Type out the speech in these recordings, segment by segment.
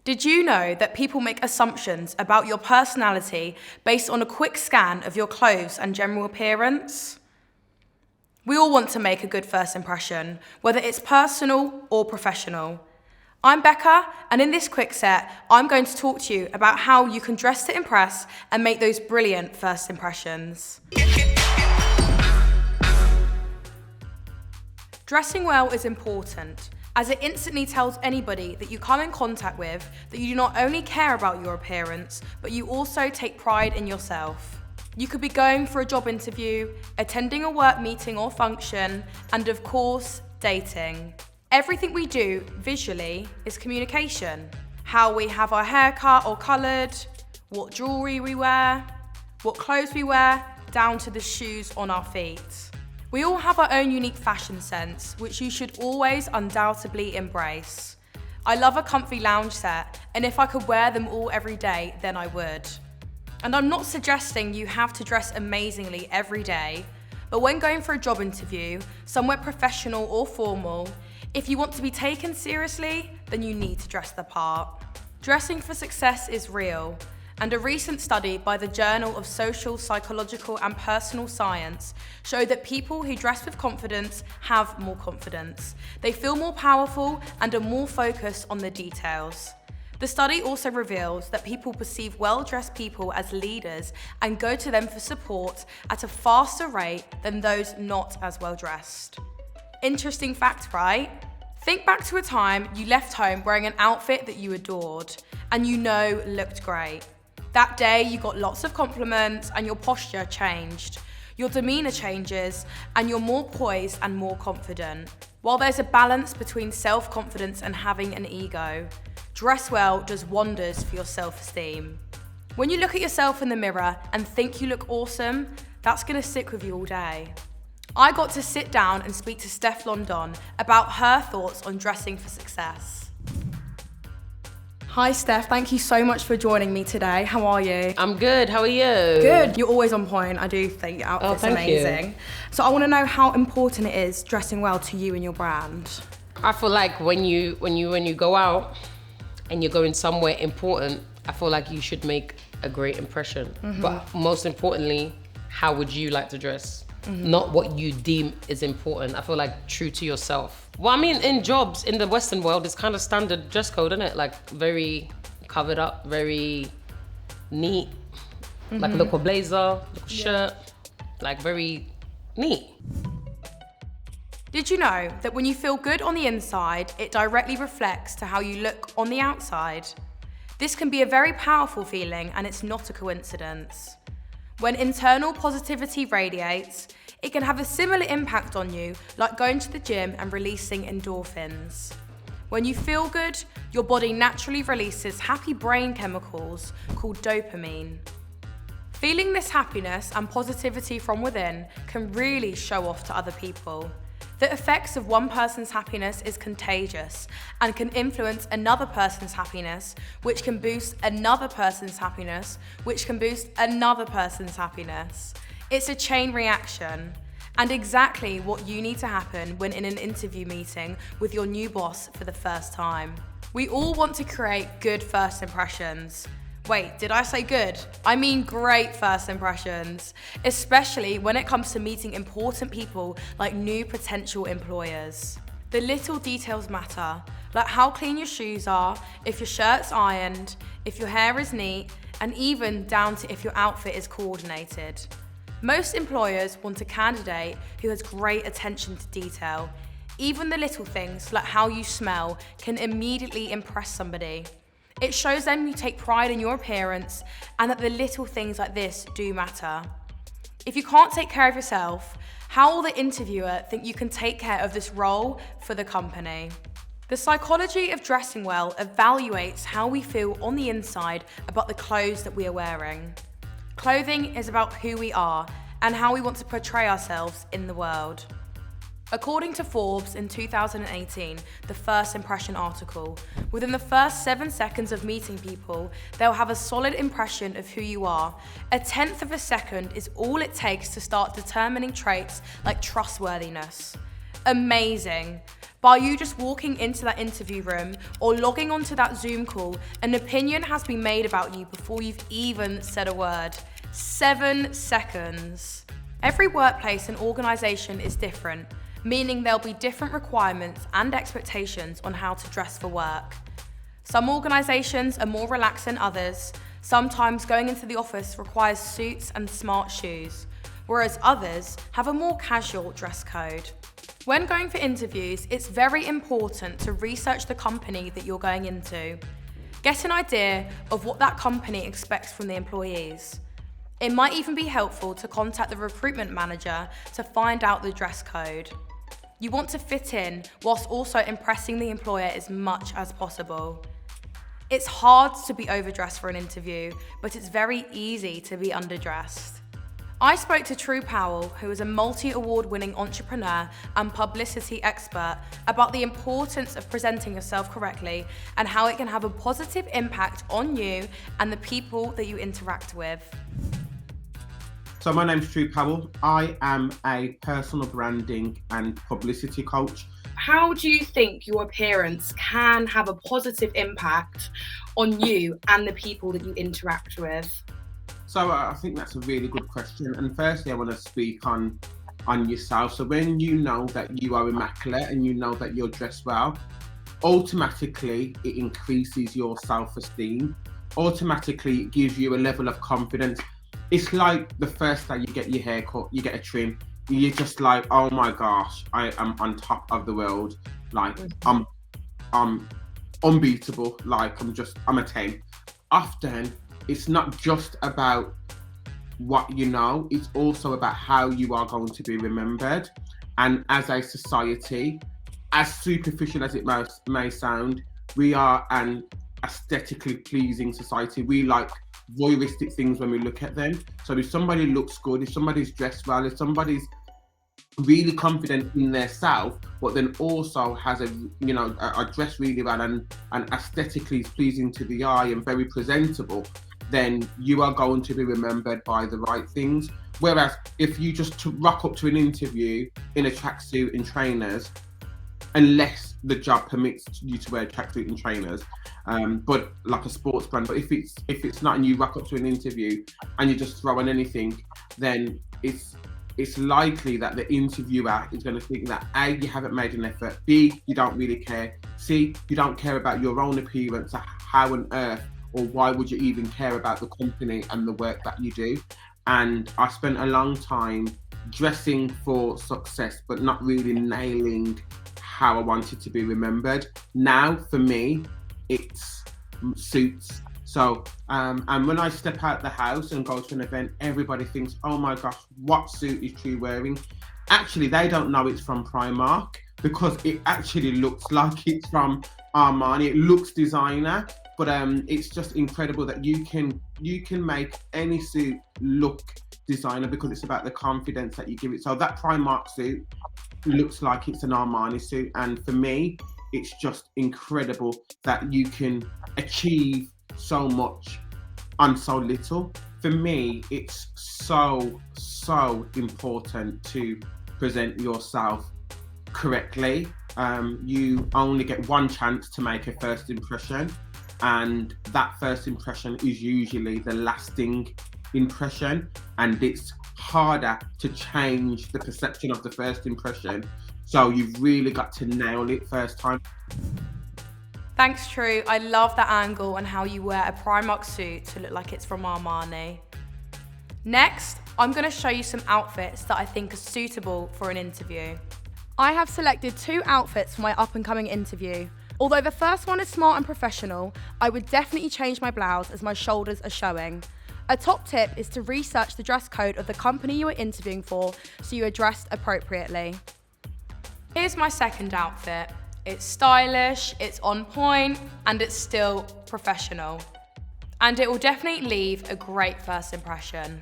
Did you know that people make assumptions about your personality based on a quick scan of your clothes and general appearance? We all want to make a good first impression, whether it's personal or professional. I'm Becca, and in this quick set, I'm going to talk to you about how you can dress to impress and make those brilliant first impressions. Dressing well is important, as it instantly tells anybody that you come in contact with that you do not only care about your appearance, but you also take pride in yourself. You could be going for a job interview, attending a work meeting or function, and of course, dating. Everything we do visually is communication. How we have our hair cut or coloured, what jewellery we wear, what clothes we wear, down to the shoes on our feet. We all have our own unique fashion sense, which you should always undoubtedly embrace. I love a comfy lounge set, and if I could wear them all every day, then I would. And I'm not suggesting you have to dress amazingly every day, but when going for a job interview, somewhere professional or formal, if you want to be taken seriously, then you need to dress the part. Dressing for success is real. And a recent study by the Journal of Social, Psychological and Personal Science showed that people who dress with confidence have more confidence. They feel more powerful and are more focused on the details. The study also reveals that people perceive well-dressed people as leaders and go to them for support at a faster rate than those not as well-dressed. Interesting fact, right? Think back to a time you left home wearing an outfit that you adored and you know looked great. That day, you got lots of compliments and your posture changed. Your demeanour changes and you're more poised and more confident. While there's a balance between self-confidence and having an ego, dress well does wonders for your self-esteem. When you look at yourself in the mirror and think you look awesome, that's going to stick with you all day. I got to sit down and speak to Stefflon about her thoughts on dressing for success. Hi Steph, thank you so much for joining me today. How are you? I'm good, how are you? Good, you're always on point. I do think your outfit's amazing. You. So I want to know how important it is dressing well to you and your brand. I feel like when you go out and you're going somewhere important, I feel like you should make a great impression. Mm-hmm. But most importantly, how would you like to dress? Mm-hmm. Not what you deem is important. I feel like true to yourself. Well, I mean, in jobs, in the Western world, it's kind of standard dress code, isn't it? Like very covered up, very neat. Mm-hmm. Like a little blazer, little shirt, like very neat. Did you know that when you feel good on the inside, it directly reflects to how you look on the outside? This can be a very powerful feeling, and it's not a coincidence. When internal positivity radiates, it can have a similar impact on you, like going to the gym and releasing endorphins. When you feel good, your body naturally releases happy brain chemicals called dopamine. Feeling this happiness and positivity from within can really show off to other people. The effects of one person's happiness is contagious and can influence another person's happiness, which can boost another person's happiness, which can boost another person's happiness. It's a chain reaction, and exactly what you need to happen when in an interview meeting with your new boss for the first time. We all want to create good first impressions. Wait, did I say good? I mean great first impressions, especially when it comes to meeting important people like new potential employers. The little details matter, like how clean your shoes are, if your shirt's ironed, if your hair is neat, and even down to if your outfit is coordinated. Most employers want a candidate who has great attention to detail. Even the little things, like how you smell, can immediately impress somebody. It shows them you take pride in your appearance and that the little things like this do matter. If you can't take care of yourself, how will the interviewer think you can take care of this role for the company? The psychology of dressing well evaluates how we feel on the inside about the clothes that we are wearing. Clothing is about who we are and how we want to portray ourselves in the world. According to Forbes in 2018, the first impression article, within the first 7 seconds of meeting people, they'll have a solid impression of who you are. 1/10 of a second is all it takes to start determining traits like trustworthiness. Amazing. By you just walking into that interview room or logging onto that Zoom call, an opinion has been made about you before you've even said a word. 7 seconds. Every workplace and organisation is different, meaning there'll be different requirements and expectations on how to dress for work. Some organisations are more relaxed than others. Sometimes going into the office requires suits and smart shoes, whereas others have a more casual dress code. When going for interviews, it's very important to research the company that you're going into. Get an idea of what that company expects from the employees. It might even be helpful to contact the recruitment manager to find out the dress code. You want to fit in whilst also impressing the employer as much as possible. It's hard to be overdressed for an interview, but it's very easy to be underdressed. I spoke to True Powell, who is a multi-award-winning entrepreneur and publicity expert, about the importance of presenting yourself correctly and how it can have a positive impact on you and the people that you interact with. So my name's True Powell. I am a personal branding and publicity coach. How do you think your appearance can have a positive impact on you and the people that you interact with? So I think that's a really good question. And firstly, I want to speak on yourself. So when you know that you are immaculate and you know that you're dressed well, automatically it increases your self-esteem. Automatically it gives you a level of confidence. It's like the first day you get your hair cut, you get a trim, you're just like, oh my gosh, I am on top of the world. Like I'm unbeatable. Like I'm a 10. Often it's not just about what you know, it's also about how you are going to be remembered. And as a society, as superficial as it may sound, we are an aesthetically pleasing society. We like voyeuristic things when we look at them. So if somebody looks good, if somebody's dressed well, if somebody's really confident in their self, but then also has a dress really well and aesthetically is pleasing to the eye and very presentable, then you are going to be remembered by the right things. Whereas if you just rock up to an interview in a tracksuit and trainers, unless the job permits you to wear tracksuit and trainers, but like a sports brand. But if it's not, and you rock up to an interview and you just throw on anything, then it's likely that the interviewer is going to think that A, you haven't made an effort, B, you don't really care, C, you don't care about your own appearance. How on earth or why would you even care about the company and the work that you do? And I spent a long time dressing for success, but not really nailing how I wanted to be remembered. Now, for me, it's suits. So, and when I step out the house and go to an event, everybody thinks, oh my gosh, what suit is True wearing? Actually, they don't know it's from Primark because it actually looks like it's from Armani. It looks designer, but it's just incredible that you can make any suit look designer because it's about the confidence that you give it. So that Primark suit looks like it's an Armani suit, and for me, it's just incredible that you can achieve so much on so little. For me, it's so important to present yourself correctly. You only get one chance to make a first impression, and that first impression is usually the lasting impression, and it's harder to change the perception of the first impression. So you've really got to nail it first time. Thanks, True. I love that angle and how you wear a Primark suit to look like it's from Armani. Next, I'm going to show you some outfits that I think are suitable for an interview. I have selected 2 outfits for my up-and-coming interview. Although the first one is smart and professional, I would definitely change my blouse as my shoulders are showing. A top tip is to research the dress code of the company you are interviewing for so you are dressed appropriately. Here's my second outfit. It's stylish, it's on point, and it's still professional. And it will definitely leave a great first impression.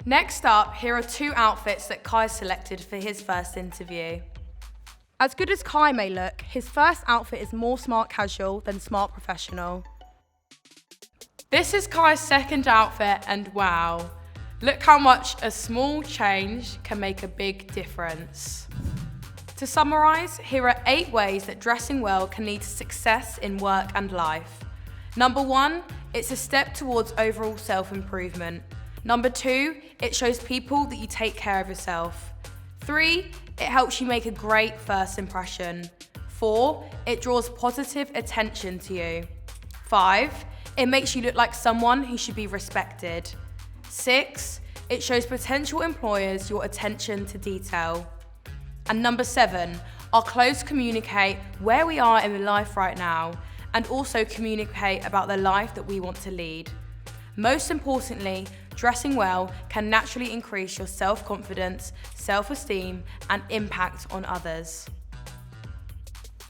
Next up, here are 2 outfits that Kai selected for his first interview. As good as Kai may look, his first outfit is more smart casual than smart professional. This is Kai's second outfit, and wow, look how much a small change can make a big difference. To summarise, here are 8 ways that dressing well can lead to success in work and life. Number 1, it's a step towards overall self-improvement. Number 2, it shows people that you take care of yourself. 3, it helps you make a great first impression. 4, it draws positive attention to you. 5, it makes you look like someone who should be respected. 6, it shows potential employers your attention to detail. And number 7, our clothes communicate where we are in life right now and also communicate about the life that we want to lead. Most importantly, dressing well can naturally increase your self-confidence, self-esteem, and impact on others.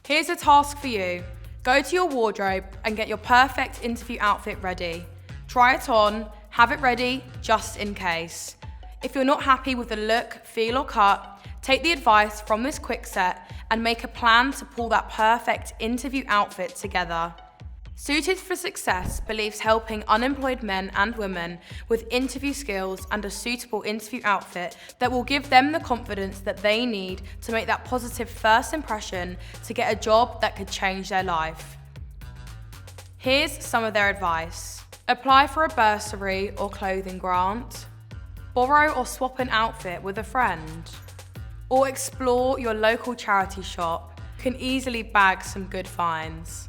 Here's a task for you. Go to your wardrobe and get your perfect interview outfit ready. Try it on, have it ready just in case. If you're not happy with the look, feel, or cut, take the advice from this quick set and make a plan to pull that perfect interview outfit together. Suited for Success believes helping unemployed men and women with interview skills and a suitable interview outfit that will give them the confidence that they need to make that positive first impression to get a job that could change their life. Here's some of their advice. Apply for a bursary or clothing grant. Borrow or swap an outfit with a friend. Or explore your local charity shop. You can easily bag some good finds.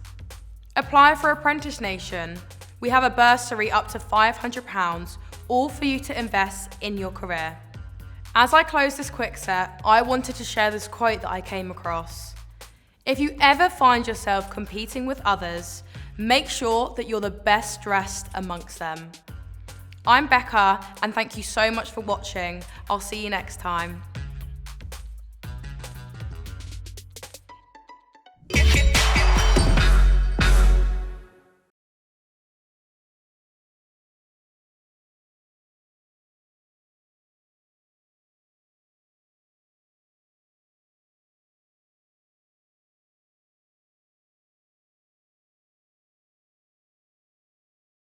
Apply for Apprentice Nation. We have a bursary up to £500, all for you to invest in your career. As I close this quick set, I wanted to share this quote that I came across. If you ever find yourself competing with others, make sure that you're the best dressed amongst them. I'm Becca, and thank you so much for watching. I'll see you next time.